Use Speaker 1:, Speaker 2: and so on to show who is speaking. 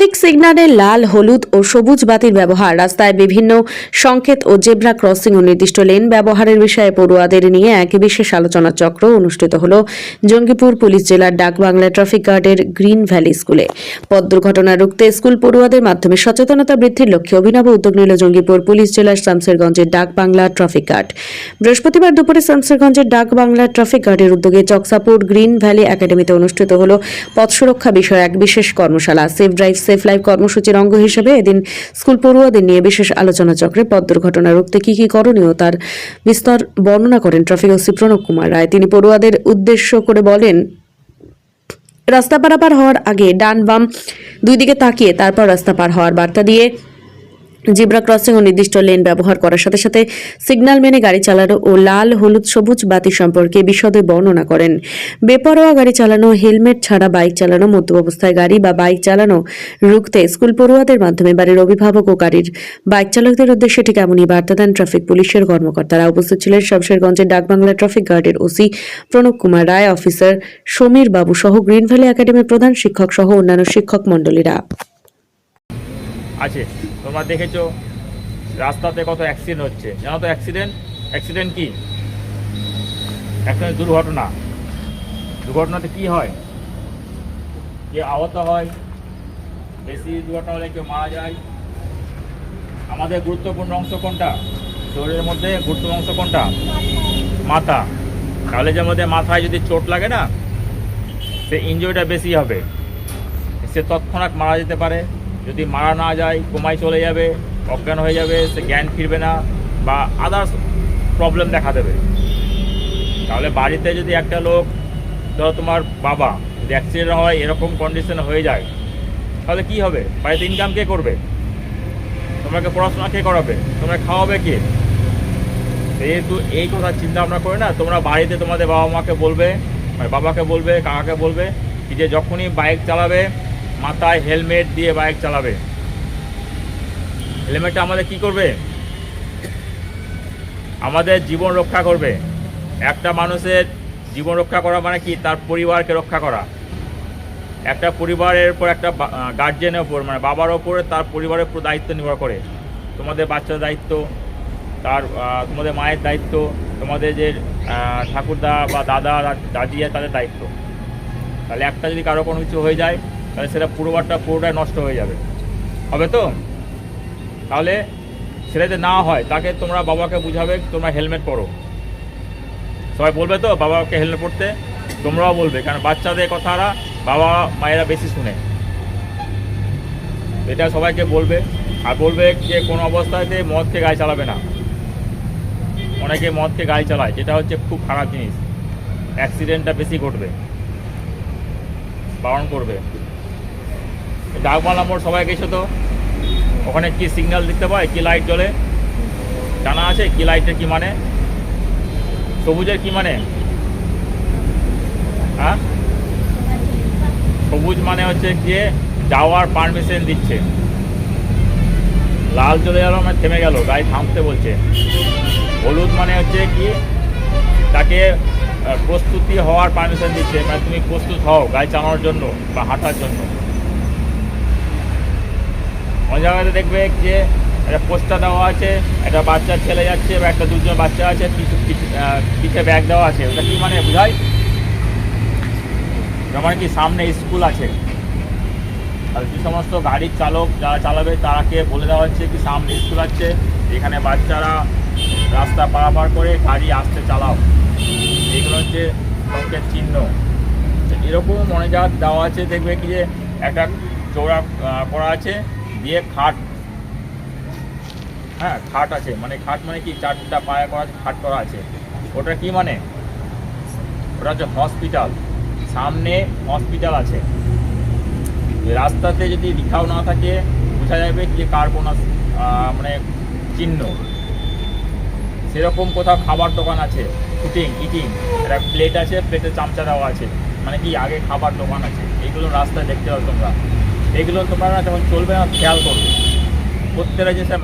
Speaker 1: Traffic সিগন্যালে লাল, হলুদ ও সবুজ বাতির ব্যবহার, রাস্তায় বিভিন্ন সংকেত ও জেব্রা ক্রসিং ও নির্দিষ্ট লেন ব্যবহারের বিষয়ে পড়ুয়াদের নিয়ে এক বিশেষ আলোচনা চক্র অনুষ্ঠিত হল জঙ্গিপুর পুলিশ জেলার ডাকবাংলা ট্রাফিক গার্ডের গ্রিন ভ্যালি স্কুলে। পথ দুর্ঘটনা রুখতে স্কুল পড়ুয়াদের মাধ্যমে সচেতনতা বৃদ্ধির লক্ষ্যে অভিনব উদ্যোগ নিল জঙ্গিপুর পুলিশ জেলার শামসেরগঞ্জের ডাকবাংলা ট্রাফিক গার্ড। বৃহস্পতিবার দুপুরে শামসেরগঞ্জের ডাকবাংলা ট্রাফিক গার্ডের উদ্যোগে চকসাপুর গ্রিন ভ্যালি একাডেমিতে অনুষ্ঠিত হল পথ সুরক্ষা বিষয়ে এক বিশেষ কর্মশালা। সেফ ড্রাইভ সেফ লাইফ কর্মসূচির অঙ্গ হিসেবে এদিন স্কুল পড়ুয়াদের নিয়ে বিশেষ আলোচনা চক্রে পথ দুর্ঘটনা রুখতে কি কি করণীয় তার বিস্তর বর্ণনা করেন ট্রাফিক ওসি প্রণব কুমার রায়। তিনি পড়ুয়াদের উদ্দেশ্য করে বলেন, রাস্তা পারাপার হওয়ার আগে ডান বাম দুই দিকে তাকিয়ে তারপর রাস্তা পার হওয়ার বার্তা দিয়ে জিব্রা ক্রসিং ও নির্দিষ্ট লেন ব্যবহার করার সাথে সাথে সিগন্যাল মেনে গাড়ি চালানো ও লাল, হলুদ, সবুজ বাতি সম্পর্কে বিশদে বর্ণনা করেন। বেপরোয়া গাড়ি চালানো, হেলমেট ছাড়া বাইক চালানো, মদ্যপ অবস্থায় গাড়ি বা বাইক চালানো রুখতে স্কুল পড়ুয়াদের মাধ্যমে বাড়ির অভিভাবক ও গাড়ির বাইক চালকদের উদ্দেশ্যে ঠিক এমনই বার্তা দেন ট্রাফিক পুলিশের কর্মকর্তারা। উপস্থিত ছিলেন শামসেরগঞ্জের ডাকবাংলা ট্রাফিক গার্ডের ওসি প্রণব কুমার রায়, অফিসার সমীর বাবু সহ গ্রিন ভ্যালি একাডেমির প্রধান শিক্ষক সহ অন্যান্য শিক্ষক মণ্ডলীরা।
Speaker 2: আছে তোমরা দেখেছো রাস্তাতে কত অ্যাক্সিডেন্ট হচ্ছে, জানো তো অ্যাক্সিডেন্ট কি? অ্যাক্সিডেন্ট দুর্ঘটনাতে কি হয়? কেউ আহত হয়, বেশি দুর্ঘটনা হলে কেউ মারা যায়। আমাদের গুরুত্বপূর্ণ অংশ কোনটা? শরীরের মধ্যে গুরুত্বপূর্ণ অংশ কোনটা? মাথা। তাহলে যে মধ্যে মাথায় যদি চোট লাগে না, সে ইনজুরিটা বেশি হবে, সে তৎক্ষণাৎ মারা যেতে পারে। যদি মারা না যায়, কোমায় চলে যাবে, অজ্ঞান হয়ে যাবে, সে জ্ঞান ফিরবে না বা আদার্স প্রবলেম দেখা দেবে। তাহলে বাড়িতে যদি একটা লোক, ধরো তোমার বাবা, যদি অ্যাক্সিডেন্ট হয়, এরকম কন্ডিশন হয়ে যায়, তাহলে কি হবে? বাড়িতে ইনকাম কে করবে? তোমাকে পড়াশোনা কে করাবে? তোমরা খাওয়াবে কে? যেহেতু এই কথা চিন্তা ভাবনা করে না, তোমরা বাড়িতে তোমাদের বাবা মাকে বলবে, বাবাকে বলবে, কাকাকে বলবে কি যে যখনই বাইক চালাবে মাথায় হেলমেট দিয়ে বাইক চালাবে। হেলমেটটা আমাদের কি করবে? আমাদের জীবন রক্ষা করবে। একটা মানুষের জীবন রক্ষা করা মানে কি? তার পরিবারকে রক্ষা করা। একটা পরিবারের উপর, একটা গার্জেনের উপর, মানে বাবার ওপরে তার পরিবারের উপর দায়িত্ব নির্ভর করে। তোমাদের বাচ্চার দায়িত্ব, তোমাদের মায়ের দায়িত্ব, তোমাদের যে ঠাকুরদা বা দাদা দাদি তাদের দায়িত্ব। তাহলে একটা যদি কারো কোনো কিছু হয়ে যায়, তাহলে সেটা পুরোটাই নষ্ট হয়ে যাবে, হবে তো? তাহলে সেটা যদি না হয়, তাকে তোমরা বাবাকে বুঝাবে তোমরা হেলমেট পরো। সবাই বলবে তো বাবাকে হেলমেট পরতে? তোমরাও বলবে, কারণ বাচ্চাদের কথাটা বাবা মায়েরা বেশি শুনে। এটা সবাইকে বলবে। আর বলবে যে কোনো অবস্থাতে মদ খেয়ে গাড়ি চালাবে না। অনেকে মদ খেয়ে গাড়ি চালায়, যেটা হচ্ছে খুব খারাপ জিনিস। অ্যাক্সিডেন্টটা বেশি ঘটবে, বারণ করবে। ডাকবাংলা মোড় সবাই গেছো তো? ওখানে কি সিগন্যাল দেখতে পায়, কি লাইট জ্বলে জানা আছে? কি লাইটের কি মানে? সবুজের কি মানে? হ্যাঁ, সবুজ মানে হচ্ছে গিয়ে যাওয়ার পারমিশন দিচ্ছে। লাল জ্বলে গেল মানে থেমে গেল, গাড়ি থামতে বলছে। হলুদ মানে হচ্ছে কি তাকে প্রস্তুতি হওয়ার পারমিশন দিচ্ছে, মানে তুমি প্রস্তুত হও গাড়ি চালানোর জন্য বা হাঁটার জন্য। অনেক জায়গাতে দেখবে যে একটা পোস্টার দেওয়া আছে, একটা বাচ্চা ছেলে যাচ্ছে বা একটা দুজন বাচ্চা আছে, পিঠে ব্যাগ দেওয়া আছে। ওটা কি মানে বোঝায়? যেমন কি সামনে স্কুল আছে, আর যে সমস্ত গাড়ির চালক যারা চালাবে তারাকে বলে দেওয়া হচ্ছে কি সামনে স্কুল আছে, এখানে বাচ্চারা রাস্তা পারাপার করে গাড়ি আসতে চালাও। এগুলো হচ্ছে সংকেত চিহ্ন। এরকম অনেক জায়গা দেওয়া আছে, দেখবে কি যে একটা চৌড়া করা আছে, দিয়ে খাট, হ্যাঁ খাট আছে, মানে খাট মানে কি চারটা পায়া করা খাট করা আছে। ওটা কি মানে? ওটা হচ্ছে হসপিটাল, সামনে হসপিটাল আছে। রাস্তাতে যদি লিখাও না থাকে, বোঝা যাবে কি কার কোন মানে চিহ্ন। সেরকম কোথাও খাবার দোকান আছে, ইটিং, একটা প্লেট আছে, প্লেটে চামচা দেওয়া আছে, মানে কি আগে খাবার দোকান আছে। এইগুলো রাস্তায় দেখতে পাবে তোমরা। এইগুলো তোমরা যখন চলবে না খেয়াল করবে। প্রত্যেকটা জিনিসের